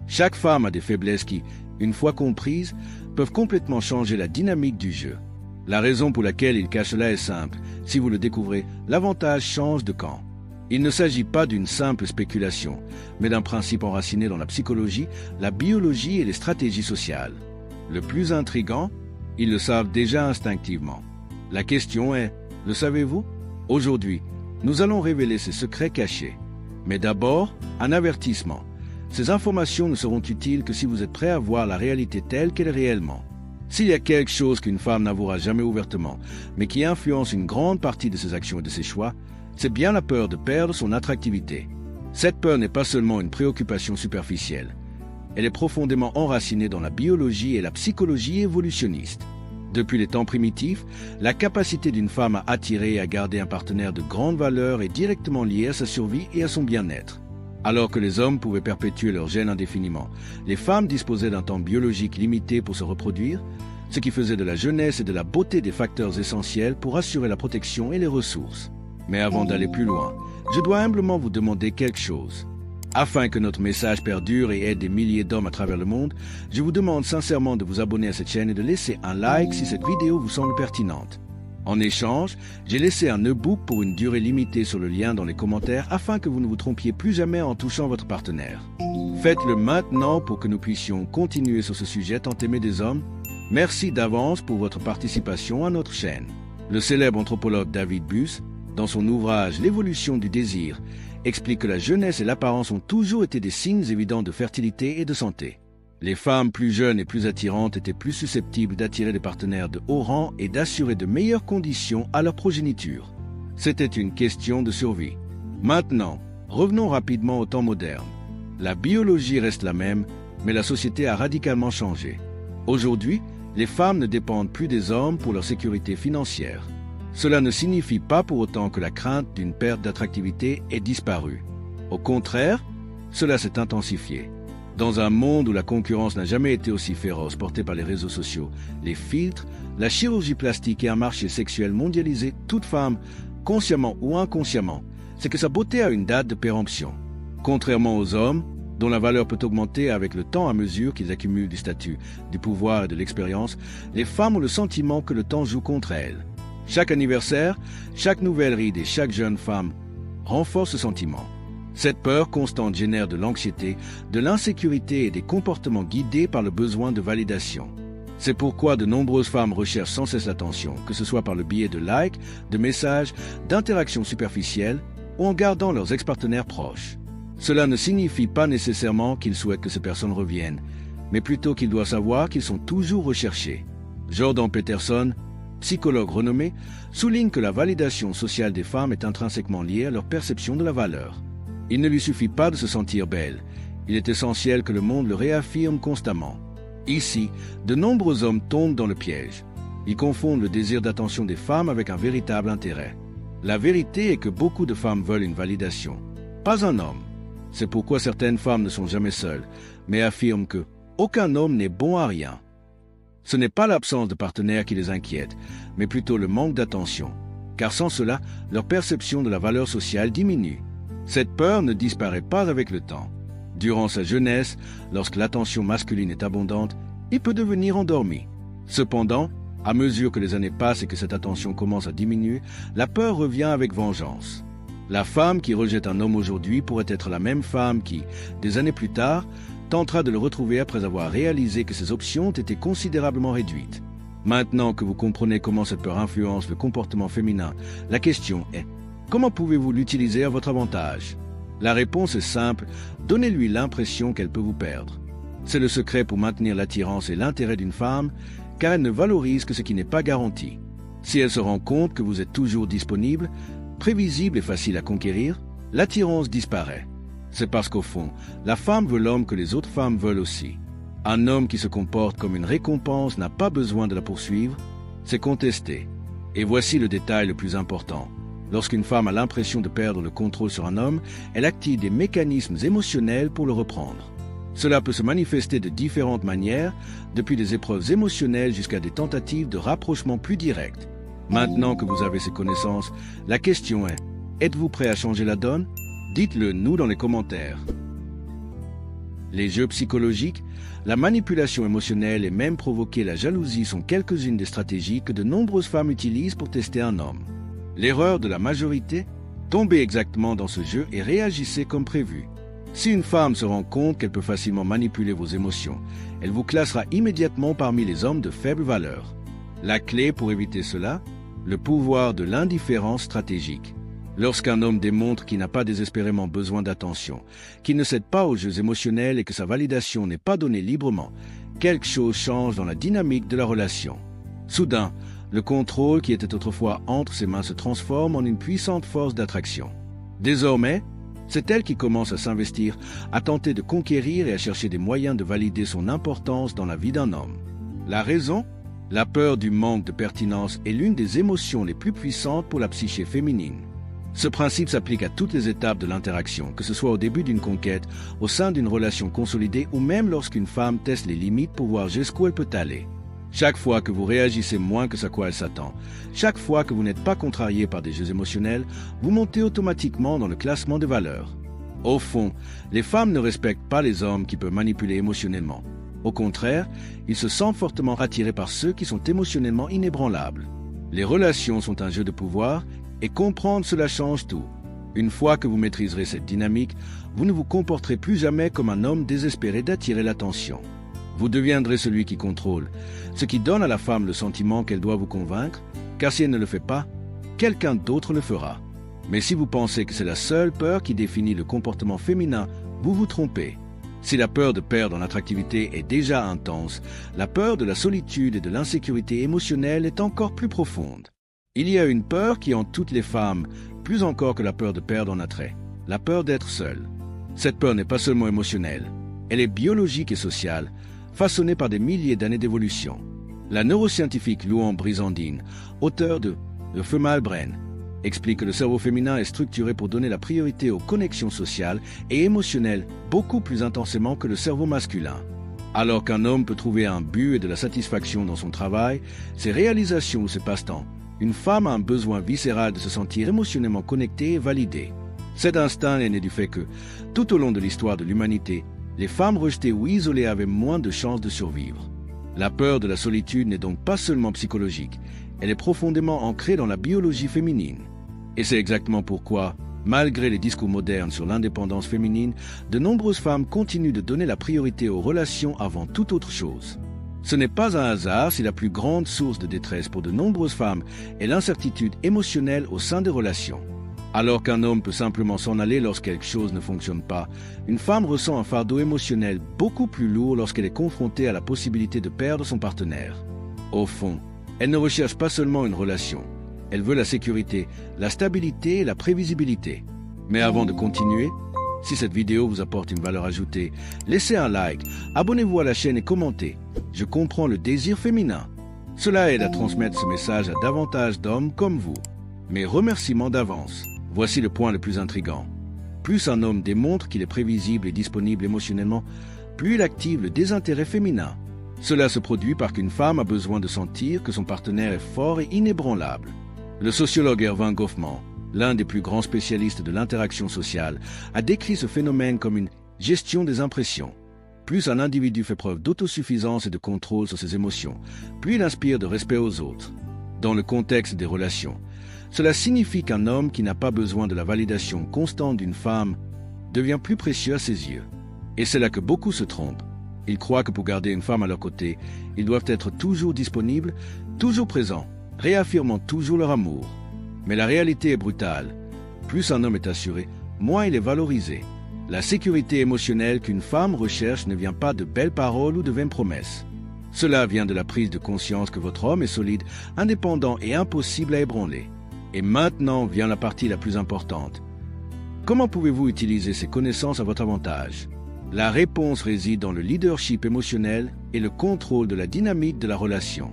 Chaque femme a des faiblesses qui, une fois comprises, peuvent complètement changer la dynamique du jeu. La raison pour laquelle il cache cela est simple. Si vous le découvrez, l'avantage change de camp. Il ne s'agit pas d'une simple spéculation, mais d'un principe enraciné dans la psychologie, la biologie et les stratégies sociales. Le plus intriguant, ils le savent déjà instinctivement. La question est, le savez-vous? Aujourd'hui, nous allons révéler ces secrets cachés. Mais d'abord, un avertissement. Ces informations ne seront utiles que si vous êtes prêt à voir la réalité telle qu'elle est réellement. S'il y a quelque chose qu'une femme n'avouera jamais ouvertement, mais qui influence une grande partie de ses actions et de ses choix, c'est bien la peur de perdre son attractivité. Cette peur n'est pas seulement une préoccupation superficielle. Elle est profondément enracinée dans la biologie et la psychologie évolutionniste. Depuis les temps primitifs, la capacité d'une femme à attirer et à garder un partenaire de grande valeur est directement liée à sa survie et à son bien-être. Alors que les hommes pouvaient perpétuer leur gène indéfiniment, les femmes disposaient d'un temps biologique limité pour se reproduire, ce qui faisait de la jeunesse et de la beauté des facteurs essentiels pour assurer la protection et les ressources. Mais avant d'aller plus loin, je dois humblement vous demander quelque chose. Afin que notre message perdure et aide des milliers d'hommes à travers le monde, je vous demande sincèrement de vous abonner à cette chaîne et de laisser un like si cette vidéo vous semble pertinente. En échange, j'ai laissé un e-book pour une durée limitée sur le lien dans les commentaires afin que vous ne vous trompiez plus jamais en touchant votre partenaire. Faites-le maintenant pour que nous puissions continuer sur ce sujet tant aimé des hommes. Merci d'avance pour votre participation à notre chaîne. Le célèbre anthropologue David Buss, dans son ouvrage L'évolution du désir, explique que la jeunesse et l'apparence ont toujours été des signes évidents de fertilité et de santé. Les femmes plus jeunes et plus attirantes étaient plus susceptibles d'attirer des partenaires de haut rang et d'assurer de meilleures conditions à leur progéniture. C'était une question de survie. Maintenant, revenons rapidement au temps moderne. La biologie reste la même, mais la société a radicalement changé. Aujourd'hui, les femmes ne dépendent plus des hommes pour leur sécurité financière. Cela ne signifie pas pour autant que la crainte d'une perte d'attractivité ait disparu. Au contraire, cela s'est intensifié. Dans un monde où la concurrence n'a jamais été aussi féroce, portée par les réseaux sociaux, les filtres, la chirurgie plastique et un marché sexuel mondialisé, toute femme, consciemment ou inconsciemment, c'est que sa beauté a une date de péremption. Contrairement aux hommes, dont la valeur peut augmenter avec le temps à mesure qu'ils accumulent du statut, du pouvoir et de l'expérience, les femmes ont le sentiment que le temps joue contre elles. Chaque anniversaire, chaque nouvelle ride et chaque jeune femme renforce ce sentiment. Cette peur constante génère de l'anxiété, de l'insécurité et des comportements guidés par le besoin de validation. C'est pourquoi de nombreuses femmes recherchent sans cesse l'attention, que ce soit par le biais de likes, de messages, d'interactions superficielles ou en gardant leurs ex-partenaires proches. Cela ne signifie pas nécessairement qu'ils souhaitent que ces personnes reviennent, mais plutôt qu'ils doivent savoir qu'ils sont toujours recherchés. Jordan Peterson, psychologue renommé, souligne que la validation sociale des femmes est intrinsèquement liée à leur perception de la valeur. Il ne lui suffit pas de se sentir belle, il est essentiel que le monde le réaffirme constamment. Ici, de nombreux hommes tombent dans le piège. Ils confondent le désir d'attention des femmes avec un véritable intérêt. La vérité est que beaucoup de femmes veulent une validation, pas un homme. C'est pourquoi certaines femmes ne sont jamais seules, mais affirment que aucun homme n'est bon à rien. Ce n'est pas l'absence de partenaire qui les inquiète, mais plutôt le manque d'attention, car sans cela, leur perception de la valeur sociale diminue. Cette peur ne disparaît pas avec le temps. Durant sa jeunesse, lorsque l'attention masculine est abondante, il peut devenir endormi. Cependant, à mesure que les années passent et que cette attention commence à diminuer, la peur revient avec vengeance. La femme qui rejette un homme aujourd'hui pourrait être la même femme qui, des années plus tard, tentera de le retrouver après avoir réalisé que ses options ont été considérablement réduites. Maintenant que vous comprenez comment cette peur influence le comportement féminin, la question est: comment pouvez-vous l'utiliser à votre avantage? La réponse est simple, donnez-lui l'impression qu'elle peut vous perdre. C'est le secret pour maintenir l'attirance et l'intérêt d'une femme, car elle ne valorise que ce qui n'est pas garanti. Si elle se rend compte que vous êtes toujours disponible, prévisible et facile à conquérir, l'attirance disparaît. C'est parce qu'au fond, la femme veut l'homme que les autres femmes veulent aussi. Un homme qui se comporte comme une récompense n'a pas besoin de la poursuivre, c'est contesté. Et voici le détail le plus important. Lorsqu'une femme a l'impression de perdre le contrôle sur un homme, elle active des mécanismes émotionnels pour le reprendre. Cela peut se manifester de différentes manières, depuis des épreuves émotionnelles jusqu'à des tentatives de rapprochement plus direct. Maintenant que vous avez ces connaissances, la question est: êtes-vous prêt à changer la donne? Dites-le nous dans les commentaires. Les jeux psychologiques, la manipulation émotionnelle et même provoquer la jalousie sont quelques-unes des stratégies que de nombreuses femmes utilisent pour tester un homme. L'erreur de la majorité? Tombez exactement dans ce jeu et réagissez comme prévu. Si une femme se rend compte qu'elle peut facilement manipuler vos émotions, elle vous classera immédiatement parmi les hommes de faible valeur. La clé pour éviter cela? Le pouvoir de l'indifférence stratégique. Lorsqu'un homme démontre qu'il n'a pas désespérément besoin d'attention, qu'il ne cède pas aux jeux émotionnels et que sa validation n'est pas donnée librement, quelque chose change dans la dynamique de la relation. Soudain, le contrôle qui était autrefois entre ses mains se transforme en une puissante force d'attraction. Désormais, c'est elle qui commence à s'investir, à tenter de conquérir et à chercher des moyens de valider son importance dans la vie d'un homme. La raison? La peur du manque de pertinence est l'une des émotions les plus puissantes pour la psyché féminine. Ce principe s'applique à toutes les étapes de l'interaction, que ce soit au début d'une conquête, au sein d'une relation consolidée ou même lorsqu'une femme teste les limites pour voir jusqu'où elle peut aller. Chaque fois que vous réagissez moins que ce à quoi elle s'attend, chaque fois que vous n'êtes pas contrarié par des jeux émotionnels, vous montez automatiquement dans le classement des valeurs. Au fond, les femmes ne respectent pas les hommes qui peuvent manipuler émotionnellement. Au contraire, ils se sentent fortement attirés par ceux qui sont émotionnellement inébranlables. Les relations sont un jeu de pouvoir et comprendre cela change tout. Une fois que vous maîtriserez cette dynamique, vous ne vous comporterez plus jamais comme un homme désespéré d'attirer l'attention. Vous deviendrez celui qui contrôle, ce qui donne à la femme le sentiment qu'elle doit vous convaincre, car si elle ne le fait pas, quelqu'un d'autre le fera. Mais si vous pensez que c'est la seule peur qui définit le comportement féminin, vous vous trompez. Si la peur de perdre en attractivité est déjà intense, la peur de la solitude et de l'insécurité émotionnelle est encore plus profonde. Il y a une peur qui hante toutes les femmes, plus encore que la peur de perdre en attrait, la peur d'être seule. Cette peur n'est pas seulement émotionnelle, elle est biologique et sociale, façonnée par des milliers d'années d'évolution. La neuroscientifique Louan Brizandine, auteure de The Female Brain, explique que le cerveau féminin est structuré pour donner la priorité aux connexions sociales et émotionnelles beaucoup plus intensément que le cerveau masculin. Alors qu'un homme peut trouver un but et de la satisfaction dans son travail, ses réalisations ou ses passe-temps, une femme a un besoin viscéral de se sentir émotionnellement connectée et validée. Cet instinct est né du fait que, tout au long de l'histoire de l'humanité, les femmes rejetées ou isolées avaient moins de chances de survivre. La peur de la solitude n'est donc pas seulement psychologique, elle est profondément ancrée dans la biologie féminine. Et c'est exactement pourquoi, malgré les discours modernes sur l'indépendance féminine, de nombreuses femmes continuent de donner la priorité aux relations avant toute autre chose. Ce n'est pas un hasard si la plus grande source de détresse pour de nombreuses femmes est l'incertitude émotionnelle au sein des relations. Alors qu'un homme peut simplement s'en aller lorsque quelque chose ne fonctionne pas, une femme ressent un fardeau émotionnel beaucoup plus lourd lorsqu'elle est confrontée à la possibilité de perdre son partenaire. Au fond, elle ne recherche pas seulement une relation, elle veut la sécurité, la stabilité et la prévisibilité. Mais avant de continuer, si cette vidéo vous apporte une valeur ajoutée, laissez un like, abonnez-vous à la chaîne et commentez. Je comprends le désir féminin. Cela aide à transmettre ce message à davantage d'hommes comme vous. Mes remerciements d'avance. Voici le point le plus intrigant. Plus un homme démontre qu'il est prévisible et disponible émotionnellement, plus il active le désintérêt féminin. Cela se produit parce qu'une femme a besoin de sentir que son partenaire est fort et inébranlable. Le sociologue Erving Goffman, l'un des plus grands spécialistes de l'interaction sociale, a décrit ce phénomène comme une gestion des impressions. Plus un individu fait preuve d'autosuffisance et de contrôle sur ses émotions, plus il inspire de respect aux autres. Dans le contexte des relations, cela signifie qu'un homme qui n'a pas besoin de la validation constante d'une femme devient plus précieux à ses yeux. Et c'est là que beaucoup se trompent. Ils croient que pour garder une femme à leur côté, ils doivent être toujours disponibles, toujours présents, réaffirmant toujours leur amour. Mais la réalité est brutale. Plus un homme est assuré, moins il est valorisé. La sécurité émotionnelle qu'une femme recherche ne vient pas de belles paroles ou de vaines promesses. Cela vient de la prise de conscience que votre homme est solide, indépendant et impossible à ébranler. Et maintenant vient la partie la plus importante. Comment pouvez-vous utiliser ces connaissances à votre avantage? La réponse réside dans le leadership émotionnel et le contrôle de la dynamique de la relation.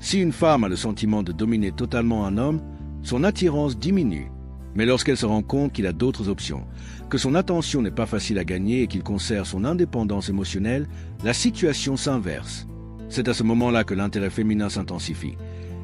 Si une femme a le sentiment de dominer totalement un homme, son attirance diminue. Mais lorsqu'elle se rend compte qu'il a d'autres options, que son attention n'est pas facile à gagner et qu'il conserve son indépendance émotionnelle, la situation s'inverse. C'est à ce moment-là que l'intérêt féminin s'intensifie,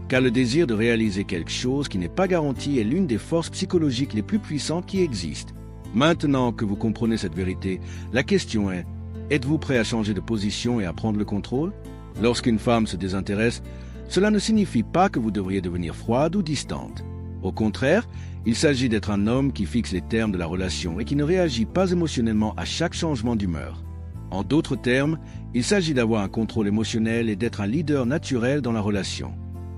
car le désir de réaliser quelque chose qui n'est pas garanti est l'une des forces psychologiques les plus puissantes qui existent. Maintenant que vous comprenez cette vérité, la question est, Êtes-vous prêt à changer de position et à prendre le contrôle? Lorsqu'une femme se désintéresse, cela ne signifie pas que vous devriez devenir froide ou distante. Au contraire, il s'agit d'être un homme qui fixe les termes de la relation et qui ne réagit pas émotionnellement à chaque changement d'humeur. En d'autres termes, il s'agit d'avoir un contrôle émotionnel et d'être un leader naturel dans la relation.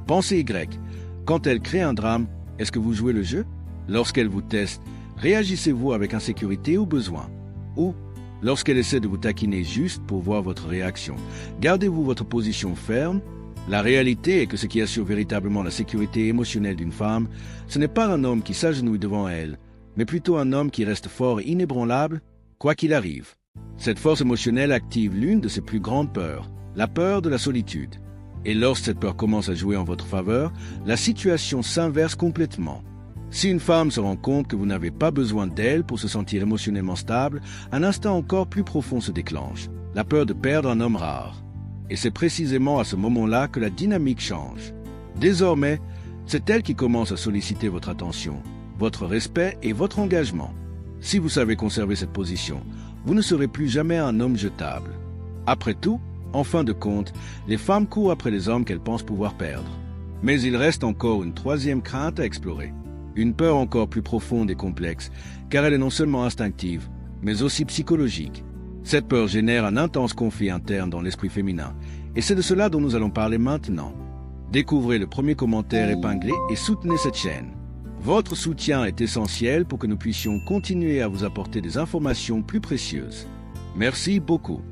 Pensez Y. Quand elle crée un drame, est-ce que vous jouez le jeu? Lorsqu'elle vous teste, réagissez-vous avec insécurité ou besoin? Ou, lorsqu'elle essaie de vous taquiner juste pour voir votre réaction, gardez-vous votre position ferme? La réalité est que ce qui assure véritablement la sécurité émotionnelle d'une femme, ce n'est pas un homme qui s'agenouille devant elle, mais plutôt un homme qui reste fort et inébranlable, quoi qu'il arrive. Cette force émotionnelle active l'une de ses plus grandes peurs, la peur de la solitude. Et lorsque cette peur commence à jouer en votre faveur, la situation s'inverse complètement. Si une femme se rend compte que vous n'avez pas besoin d'elle pour se sentir émotionnellement stable, un instinct encore plus profond se déclenche, la peur de perdre un homme rare. Et c'est précisément à ce moment-là que la dynamique change. Désormais, c'est elle qui commence à solliciter votre attention, votre respect et votre engagement. Si vous savez conserver cette position, vous ne serez plus jamais un homme jetable. Après tout, en fin de compte, les femmes courent après les hommes qu'elles pensent pouvoir perdre. Mais il reste encore une troisième crainte à explorer. Une peur encore plus profonde et complexe, car elle est non seulement instinctive, mais aussi psychologique. Cette peur génère un intense conflit interne dans l'esprit féminin, et c'est de cela dont nous allons parler maintenant. Découvrez le premier commentaire épinglé et soutenez cette chaîne. Votre soutien est essentiel pour que nous puissions continuer à vous apporter des informations plus précieuses. Merci beaucoup.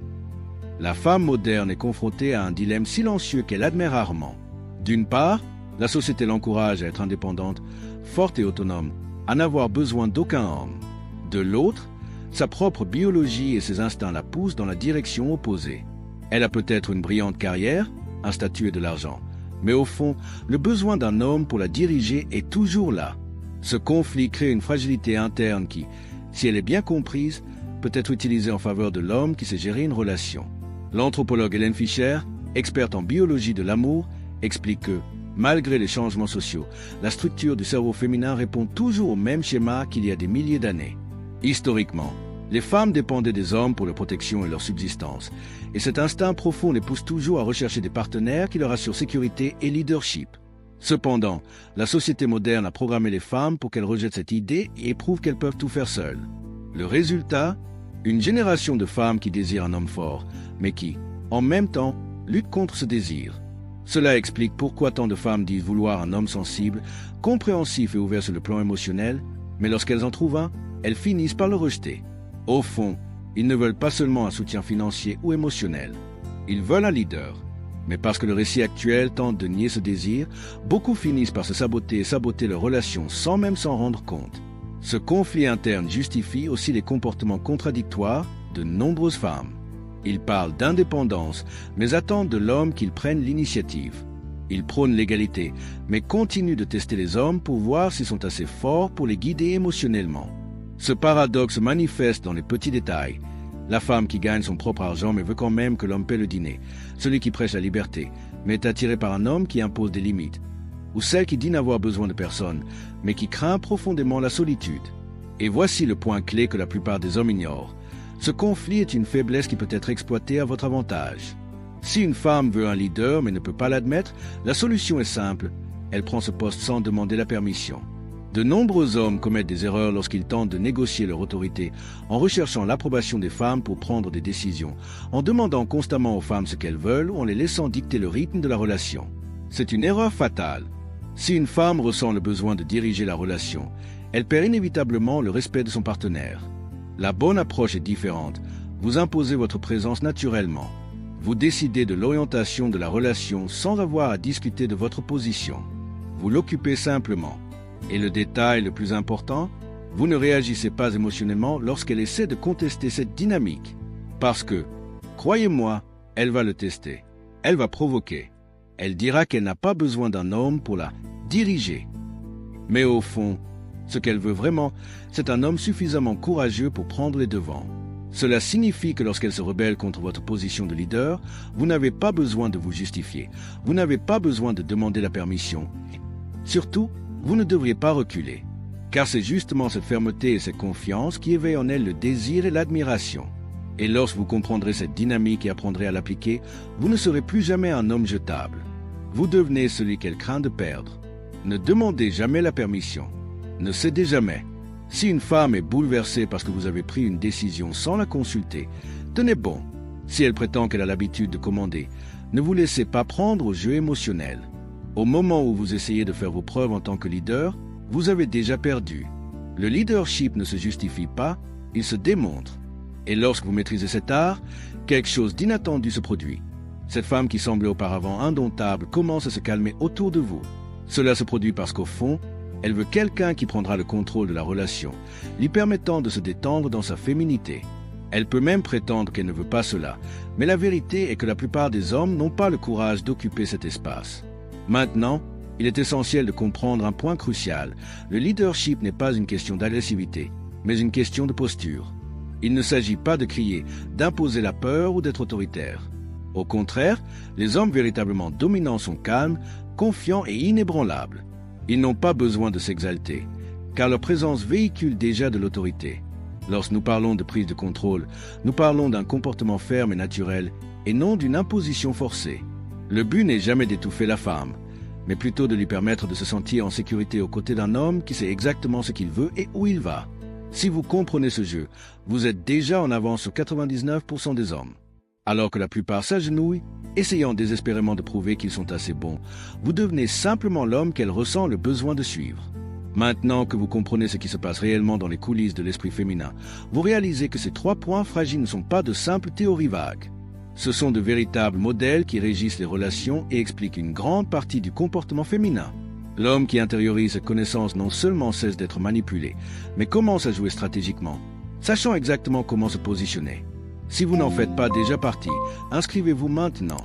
La femme moderne est confrontée à un dilemme silencieux qu'elle admet rarement. D'une part, la société l'encourage à être indépendante, forte et autonome, à n'avoir besoin d'aucun homme. De l'autre, sa propre biologie et ses instincts la poussent dans la direction opposée. Elle a peut-être une brillante carrière, un statut et de l'argent, mais au fond, le besoin d'un homme pour la diriger est toujours là. Ce conflit crée une fragilité interne qui, si elle est bien comprise, peut être utilisée en faveur de l'homme qui sait gérer une relation. L'anthropologue Hélène Fischer, experte en biologie de l'amour, explique que, malgré les changements sociaux, la structure du cerveau féminin répond toujours au même schéma qu'il y a des milliers d'années. Historiquement, les femmes dépendaient des hommes pour leur protection et leur subsistance, et cet instinct profond les pousse toujours à rechercher des partenaires qui leur assurent sécurité et leadership. Cependant, la société moderne a programmé les femmes pour qu'elles rejettent cette idée et éprouvent qu'elles peuvent tout faire seules. Le résultat, une génération de femmes qui désirent un homme fort, mais qui, en même temps, luttent contre ce désir. Cela explique pourquoi tant de femmes disent vouloir un homme sensible, compréhensif et ouvert sur le plan émotionnel, mais lorsqu'elles en trouvent un, elles finissent par le rejeter. Au fond, ils ne veulent pas seulement un soutien financier ou émotionnel. Ils veulent un leader. Mais parce que le récit actuel tente de nier ce désir, beaucoup finissent par se saboter et saboter leur relation sans même s'en rendre compte. Ce conflit interne justifie aussi les comportements contradictoires de nombreuses femmes. Ils parlent d'indépendance, mais attendent de l'homme qu'il prenne l'initiative. Ils prônent l'égalité, mais continuent de tester les hommes pour voir s'ils sont assez forts pour les guider émotionnellement. Ce paradoxe se manifeste dans les petits détails. La femme qui gagne son propre argent mais veut quand même que l'homme paie le dîner. Celui qui prêche la liberté, mais est attiré par un homme qui impose des limites. Ou celle qui dit n'avoir besoin de personne, mais qui craint profondément la solitude. Et voici le point clé que la plupart des hommes ignorent. Ce conflit est une faiblesse qui peut être exploitée à votre avantage. Si une femme veut un leader mais ne peut pas l'admettre, la solution est simple. Elle prend ce poste sans demander la permission. De nombreux hommes commettent des erreurs lorsqu'ils tentent de négocier leur autorité en recherchant l'approbation des femmes pour prendre des décisions, en demandant constamment aux femmes ce qu'elles veulent ou en les laissant dicter le rythme de la relation. C'est une erreur fatale. Si une femme ressent le besoin de diriger la relation, elle perd inévitablement le respect de son partenaire. La bonne approche est différente. Vous imposez votre présence naturellement. Vous décidez de l'orientation de la relation sans avoir à discuter de votre position. Vous l'occupez simplement. Et le détail le plus important, vous ne réagissez pas émotionnellement lorsqu'elle essaie de contester cette dynamique. Parce que, croyez-moi, elle va le tester. Elle va provoquer. Elle dira qu'elle n'a pas besoin d'un homme pour la diriger. Mais au fond, ce qu'elle veut vraiment, c'est un homme suffisamment courageux pour prendre les devants. Cela signifie que lorsqu'elle se rebelle contre votre position de leader, vous n'avez pas besoin de vous justifier. Vous n'avez pas besoin de demander la permission. Surtout, vous ne devriez pas reculer, car c'est justement cette fermeté et cette confiance qui éveillent en elle le désir et l'admiration. Et lorsque vous comprendrez cette dynamique et apprendrez à l'appliquer, vous ne serez plus jamais un homme jetable. Vous devenez celui qu'elle craint de perdre. Ne demandez jamais la permission. Ne cédez jamais. Si une femme est bouleversée parce que vous avez pris une décision sans la consulter, tenez bon. Si elle prétend qu'elle a l'habitude de commander, ne vous laissez pas prendre au jeu émotionnel. Au moment où vous essayez de faire vos preuves en tant que leader, vous avez déjà perdu. Le leadership ne se justifie pas, il se démontre. Et lorsque vous maîtrisez cet art, quelque chose d'inattendu se produit. Cette femme qui semblait auparavant indomptable commence à se calmer autour de vous. Cela se produit parce qu'au fond, elle veut quelqu'un qui prendra le contrôle de la relation, lui permettant de se détendre dans sa féminité. Elle peut même prétendre qu'elle ne veut pas cela, mais la vérité est que la plupart des hommes n'ont pas le courage d'occuper cet espace. Maintenant, il est essentiel de comprendre un point crucial. Le leadership n'est pas une question d'agressivité, mais une question de posture. Il ne s'agit pas de crier, d'imposer la peur ou d'être autoritaire. Au contraire, les hommes véritablement dominants sont calmes, confiants et inébranlables. Ils n'ont pas besoin de s'exalter, car leur présence véhicule déjà de l'autorité. Lorsque nous parlons de prise de contrôle, nous parlons d'un comportement ferme et naturel, et non d'une imposition forcée. Le but n'est jamais d'étouffer la femme, mais plutôt de lui permettre de se sentir en sécurité aux côtés d'un homme qui sait exactement ce qu'il veut et où il va. Si vous comprenez ce jeu, vous êtes déjà en avance sur 99% des hommes. Alors que la plupart s'agenouillent, essayant désespérément de prouver qu'ils sont assez bons, vous devenez simplement l'homme qu'elle ressent le besoin de suivre. Maintenant que vous comprenez ce qui se passe réellement dans les coulisses de l'esprit féminin, vous réalisez que ces 3 points fragiles ne sont pas de simples théories vagues. Ce sont de véritables modèles qui régissent les relations et expliquent une grande partie du comportement féminin. L'homme qui intériorise cette connaissance non seulement cesse d'être manipulé, mais commence à jouer stratégiquement, sachant exactement comment se positionner. Si vous n'en faites pas déjà partie, inscrivez-vous maintenant.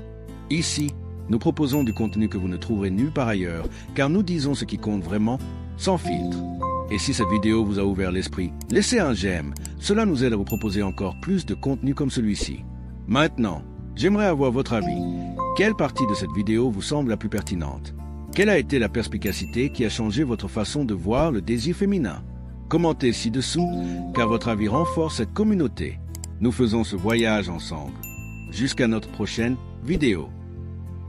Ici, nous proposons du contenu que vous ne trouverez nulle part ailleurs, car nous disons ce qui compte vraiment, sans filtre. Et si cette vidéo vous a ouvert l'esprit, laissez un j'aime. Cela nous aide à vous proposer encore plus de contenu comme celui-ci. Maintenant, j'aimerais avoir votre avis. Quelle partie de cette vidéo vous semble la plus pertinente? Quelle a été la perspicacité qui a changé votre façon de voir le désir féminin? Commentez ci-dessous, car votre avis renforce cette communauté. Nous faisons ce voyage ensemble. Jusqu'à notre prochaine vidéo.